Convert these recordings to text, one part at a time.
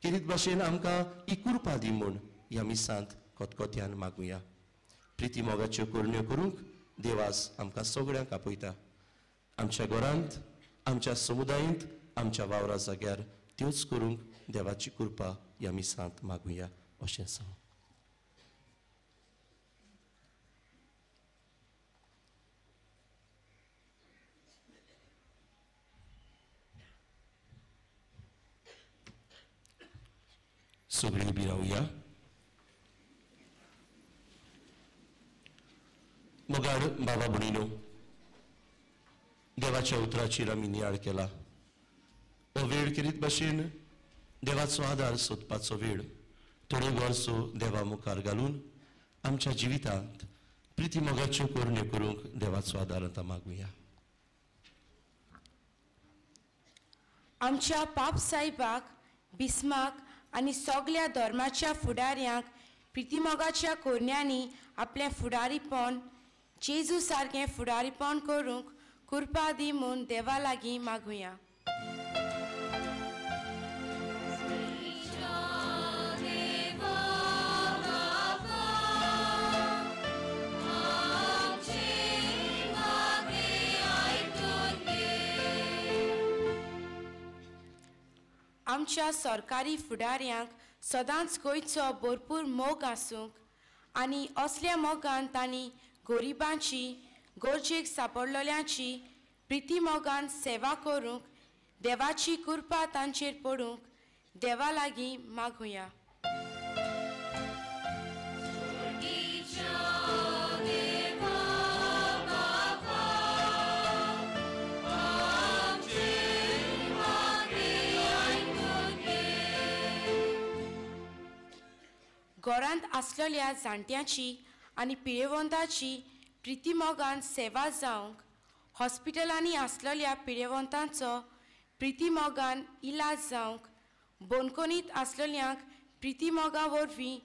किरीत भाशेन आमकां ही कृपा दी म्हूण ह्या मिसांत कोतकोत्यान मागुया. प्रिती मोगाच्यो कोरण्यो करूंक देवास आमकां सगळ्यांक आपयता. आमच्या घरांत, आमच्या समुदायांत, आमच्या वावरा जाग्यार त्योच करूंक देवाची कृपा ह्या मिसांत मागुया अशें सांग. सगळीं उबी रावया. मोगाळ बाबा भणीनो, देवाच्या उतराचेर आमी नियाळ केला. हो वेळ किरीत भाशेन देवाचो आदार सोदपाचो वेळ. थोड्यो वर्सो देवा मुखार घालून आमच्या जिवितांत प्रिती मोगाच्यो कोरण्यो करूंक देवाचो आदार आतां मागुया. आमच्या पाप साहेबाक, बिस्माक आनी सगळ्या धर्माच्या फुडाऱ्यांक प्रिती मोगाच्या कोरण्यांनी आपलें फुडारीपण जेजू सारकें फुडारीपण करूंक कृपा दी म्हूण देवा लागीं मागुया. आमच्या सरकारी फुडाऱ्यांक सदांच गोंयचो भरपूर मोग आसूंक आनी असल्या मोगान तांणी गरिबांची, गरजेक सांपडलेल्यांची प्रिती मोगान सेवा करूंक देवाची कृपा तांचेर पडूंक देवा लागीं मागुया. घरांत आसलेल्या जाणट्यांची आनी पिळेवंतांची प्रिती मोगान सेवा जावंक, हॉस्पिटलांनी आसलेल्या पिळेवंतांचो प्रिती मोगान इलाज जावंक, बोनकोनीत आसलेल्यांक प्रिती मोगा वरवीं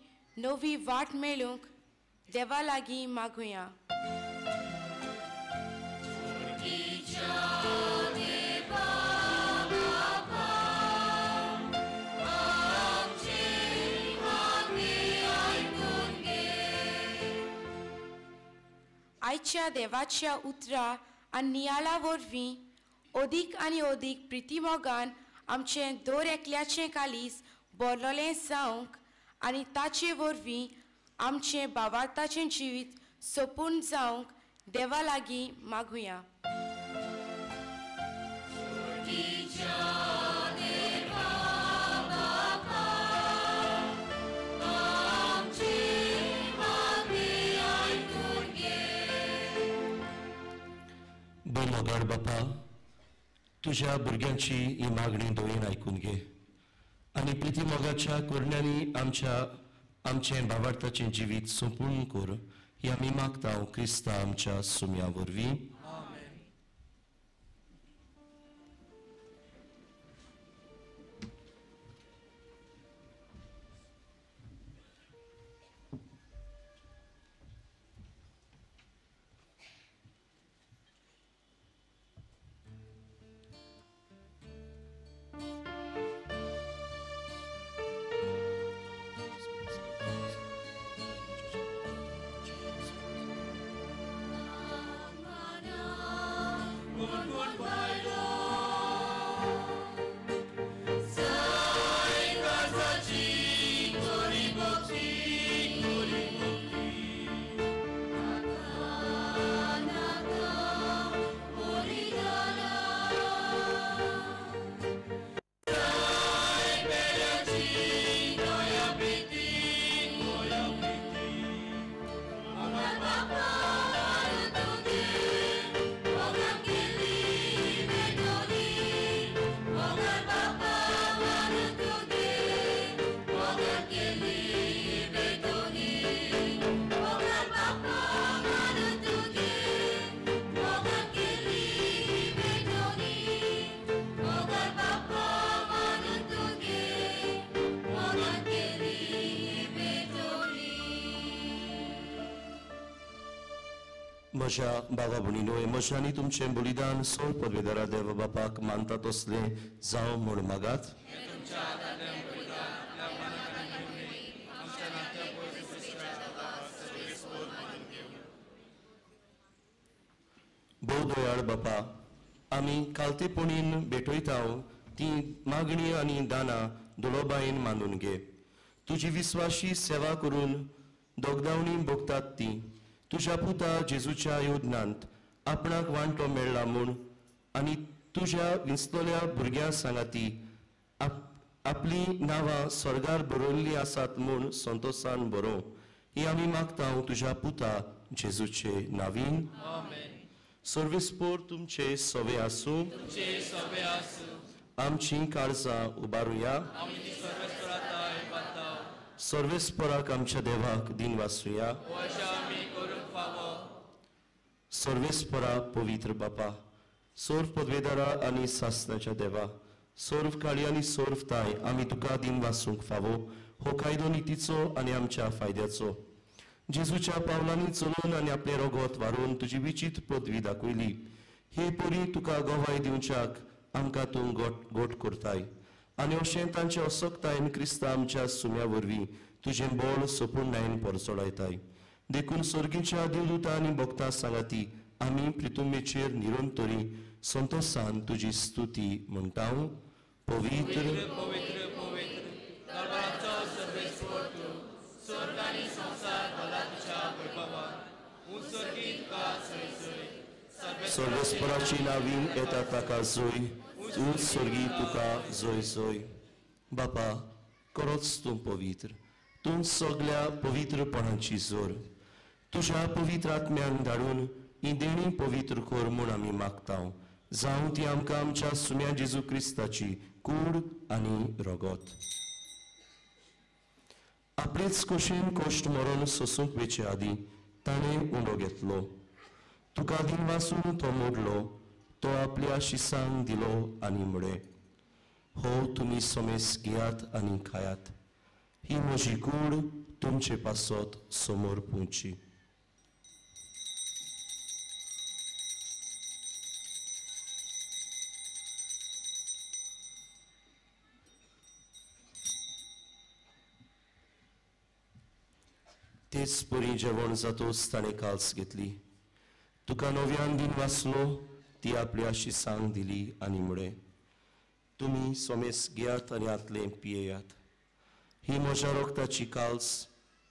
नवी वाट मेळूंक देवा लागीं मागुया. आयच्या देवाच्या उतरा आनी नियाळा वरवीं अदीक आनी अदीक प्रिती मोगान आमचें दर एकल्याचें कालीस भरलेलें जावंक आनी ताचे वरवीं आमचें भावार्थाचें जिवीत सोपून जावंक देवा लागीं मागुया. मोगाळ बापा, तुझ्या भुरग्यांची ही मागणी दोयेन आयकून घे आनी प्रिती मोगाच्या कोरण्यांनी आमचें भावार्थाचें जिवीत सोंपून कोर. ही आमी मागता क्रिस्ता आमच्या सुम्या वरवीं. म्हज्या भावा भणीनो, म्हज्यानी तुमचें बलिदान सोळ पदवेदारा देव बापाक मानता तसलें जावं म्हूण मागात. दयाळ बापा, आमी कालतेपणीन भेटयताव ती मागणी आनी दानां दोळोबायेन मानून घे. तुजी विस्वाशी सेवा करून दोगदावणी भोगतात ती तुज्या पुता जेजूच्या योजनांत आपणाक वांटो मेळ्ळा म्हूण आनी तुज्या विंचलोल्या भुरग्यां सांगाती आपली नांवां स्वर्गार बरयल्लीं आसात म्हूण संतोशान बरोव. ही आमी मागतांव तुज्या पुता जेजूचे नांवीन. सर्वेस्पोर तुमचे सवे आसूं. आमची काळजां उबारुया. सर्वेस्पराक आमच्या देवाक दिन वासुया. सर्वेस्परा पवित्र बापा, सर्व पदवेदारा आनी सासणाच्या देवा, सर्व काळी आनी सर्व ताय आमी तुका दिन वासूंक फावो हो कायदो नितीचो आनी आमच्या फायद्याचो. जेजूच्या पावलांनी चलून आनी आपले रोगोत वारून तुजी विचित्र पदवी दाखयली. हे परी तुका गोवाय दिवच्याक आमकां तूं गोट करताय आनी अशें तांचे असोकतायेन क्रिस्तां आमच्या सुम्या वरवीं तुजें बोळ सोपून नायन परचोडायताय. देखून सर्गीच्या दिवदूतां आनी भक्तां सांगाती आमी प्रितुंबेचेर निरंतरी संतोशान तुजी स्तुती म्हणटाव. पवित्र सर्वेस्पराची नांवीं येता ताका जोय. तूं स्वर्गी तुका जोय जोय. बापा, खरोच तूं पवित्र. तूं सगळ्या पवित्रपणाची जोर. तुज्या पवित्र आत्म्यान धाडून ही देणी पवित्र कर म्हूण आमी मागतांव. जावं ती आमकां आमच्या सुम्या जेजू क्रिस्ताची कूड आनी रोगोत. आपलेच कुशीन कोश्ट मरून सोसूंक वेचे आदी ताणें उंडो घेतलो. तुका दिन वासून तो मोडलो. तो आपल्या शिसांक दिलो आनी म्हळे, हो तुमी सोमेस घेयात आनी खायात. ही म्हजी कूड तुमचे पासत समोर पोवची. तेच परी जेवण जातोच ताणें काल्स घेतली. तुका नव्यान दिन वाचलो. ती आपल्या शिसांक दिली आनी म्हळे, तुमी सोमेस घेयात आनी आतले पियेयात. ही म्हज्या रोगताची काल्स,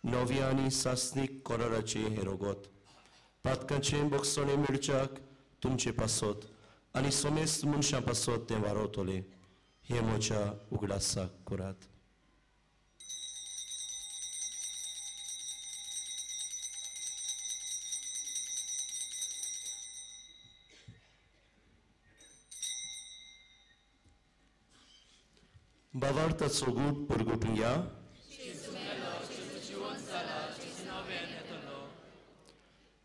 नव्या आनी सासनीक कोराराचे हे रोगोत. पातकांचे बोगसणे मेळच्याक तुमचे पासत आनी सोमेस मनशां पासत तें वारोतले. हे म्हज्या उगडासाक करात. बावार्थाचो गूट परगटुया.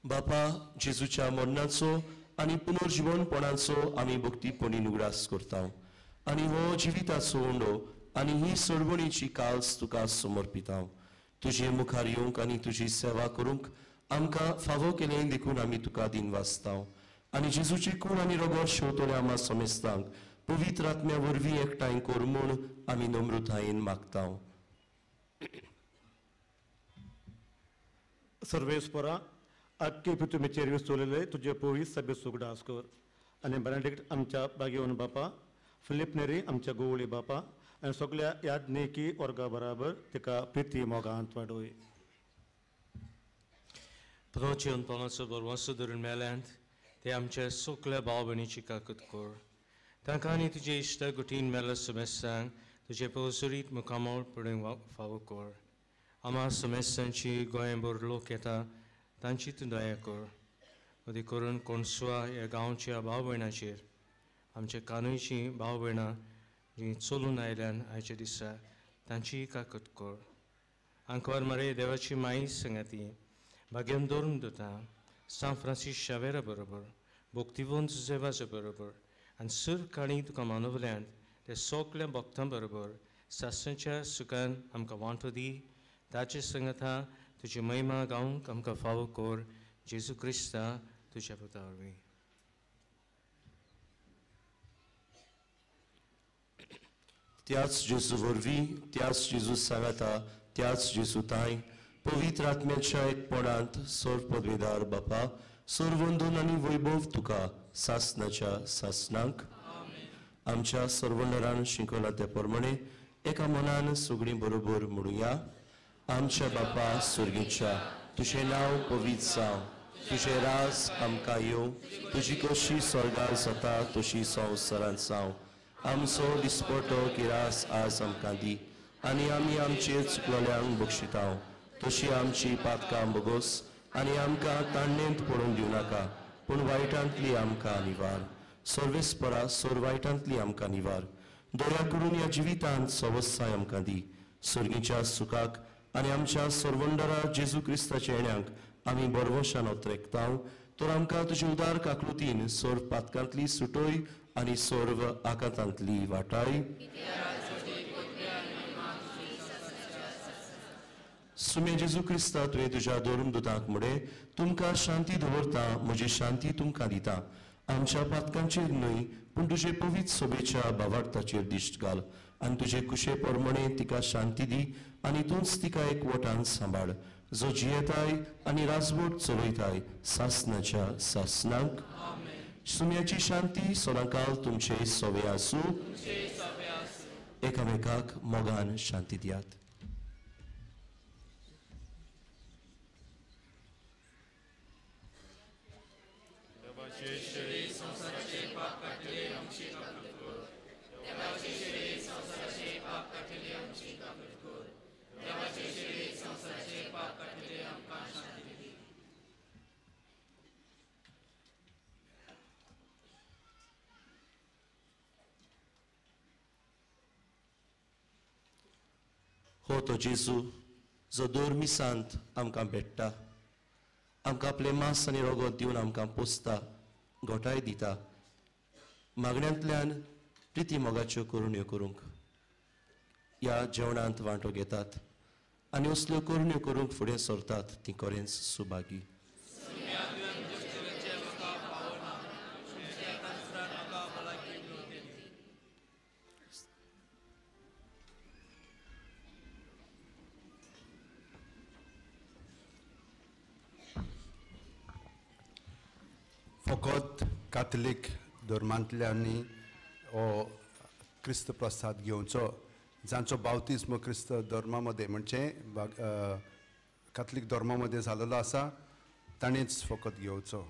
बापा, जेजूच्या मरणाचो आनी पुनर्जीवनपणाचो आमी भक्तीपणीन उगडास करता आनी हो जिविताचो उंडो आनी ही सडवणीची काल्स तुका समर्पिता. तुजे मुखार येवंक आनी तुजी सेवा करूंक आमकां फावो केलें देखून आमी तुका दिन वाचता आनी जेजूची कूड आनी रोगोत शेवतल्या आमा समेस्तांक पवित्र आत्म्या वरवीं एकठांय कर म्हूण आमी नम्रतायेन मागता. सर्वेस्परा, आख्खे पितुमेचेर विसवलेले तुजे पवित्र सभे सुगडास कर आनी बेनेडिक्ट आमच्या बागेवन बापा, फिलिप नेरी आमच्या गोवळी बापा आनी सगळ्या याज्ञेकी वर्गा बराबर तिका प्रिती मोगांत वाडोय. Proncion ponoso borwaso durun melant, te amche sokle balbanici kakut kor. Tankani tuje ishta gutin mela semesang, tuje posurit mukamol puding favokor. Ama semesanchi goembor loketa, tanchi tundayakor. Odi korun konsua ya gaunchi balbanachir. Amche kanuichi balbana, jin solun island aichedisa, tanchi kakut kor. Ankor mare devachi mai sangati. Bagyan dorm duta, San Francis Xavera barabar, Boktivon Zevasa barabar, and Sur Kani to Kamanovaland, the Sokle Boktam barabar, Sasancha Sukan Amkawantodi, Dache Sangata, to Jemaima Gaun Kamka Favokor, Jesu Christa, to Chapatarvi. Tiaz Jesu Vorvi, Tiaz Jesu Sagata, Tiaz Jesu Tai. पवित्र आत्म्याच्या एकपणांत सर्व पदवीदार बापा, सर्व वंदन आनी वैभव तुका सासनाच्या सासनांक आमच्या सर्वनरान शिकवला ते प्रमाणे एका मनान सगळीं बरोबर म्हणुया. आमच्या बापा सुर्गीच्या तुझे नांव पवित्र जावं, तुझे राज आमकां येवं, तुजी कशी स्वर्गार जाता तशी संवसारांत जावं. आमचो दिसपटो किरास आज आमकां दी आनी आमी आमचेर चुकलोल्यांक बक्षितांव, तशी आमची पातकां बोगोस आनी आमकां ताणणेंत पडूंक दिवं नाका, पूण वायटांतली आमकां निवार. सर्वेस्परा सोर वायटांतली आमकां निवार. दया करून ह्या जिवितांत सवस्साय आमकां दी. सुर्गीच्या सुखाक आनी आमच्या सर्वंडरा जेजू क्रिस्ताच्या येण्याक आमी बरवशान ओतरेकतांव. तर आमकां तुजे उदार काकलुतीन सोर पातकांतली सुटोय आनी सोर्व आकांतांतली वाटाय. सुमे जेजू क्रिस्ता तुवें तुज्या दोन दुतांक मुडे तुमकां शांती दवरता, म्हजी शांती तुमकां दिता. आमच्या पातकांचेर न्हय पूण तुजे पवित्र सोबेच्या भावार्थाचेर दिश्ट घाल आनी तुजे कुशे प्रमाणे तिका शांती दी आनी तूंच तिका एकवटान सांबाळ, जो जियेताय आनी राजवट चलयताय सासनाच्या सासनांक. सुम्याची शांती सदांकाल तुमचे सोवे आसूं. एकामेकाक मोगान शांती दियात. हो तो जेजू जो दर मिसांत आमकां भेटता, आमकां आपले मांस आनी रगत दिवन आमकां पोसता, घोटाय दिता. मागण्यांतल्यान प्रिती मोगाच्यो करुण्यो करूंक ह्या जेवणांत वांटो घेतात आनी असल्यो करुण्यो करूंक फुडें सरतात ती खरेंच सुभागी. फकत काथलीक धर्मांतल्यांनी हो क्रिस्त प्रसाद घेवचो, जांचो बावतिस्म क्रिस्त धर्मा मदें म्हणजे काथलीक धर्मा मदें जाल्लो आसा ताणेंच फकत घेवचो.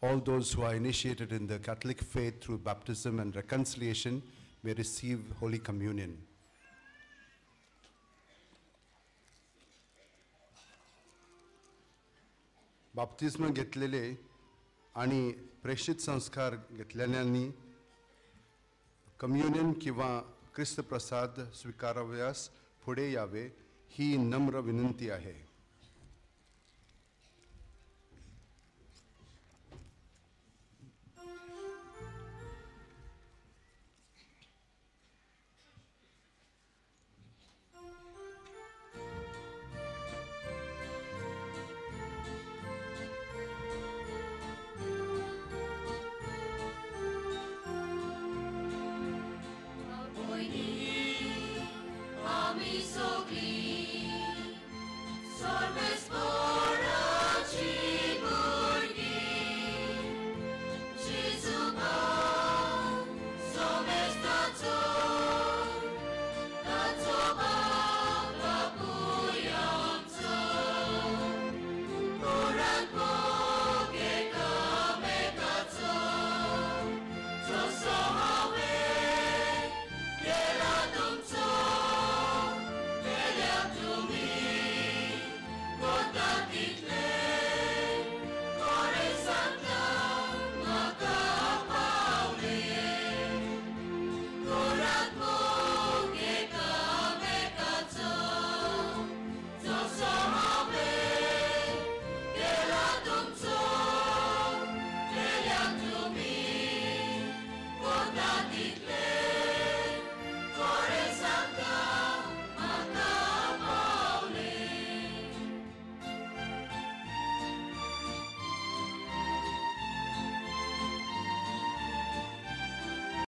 All those who are initiated in the Catholic faith through baptism and reconciliation may receive Holy Communion. बाप्तिस्म घेतलेले आणि प्रेषित संस्कार घेतलेल्यांनी कम्युनियन किंवा ख्रिस्त प्रसाद स्वीकाराव्यास पुढे यावे ही नम्र विनंती आहे. Ami sogli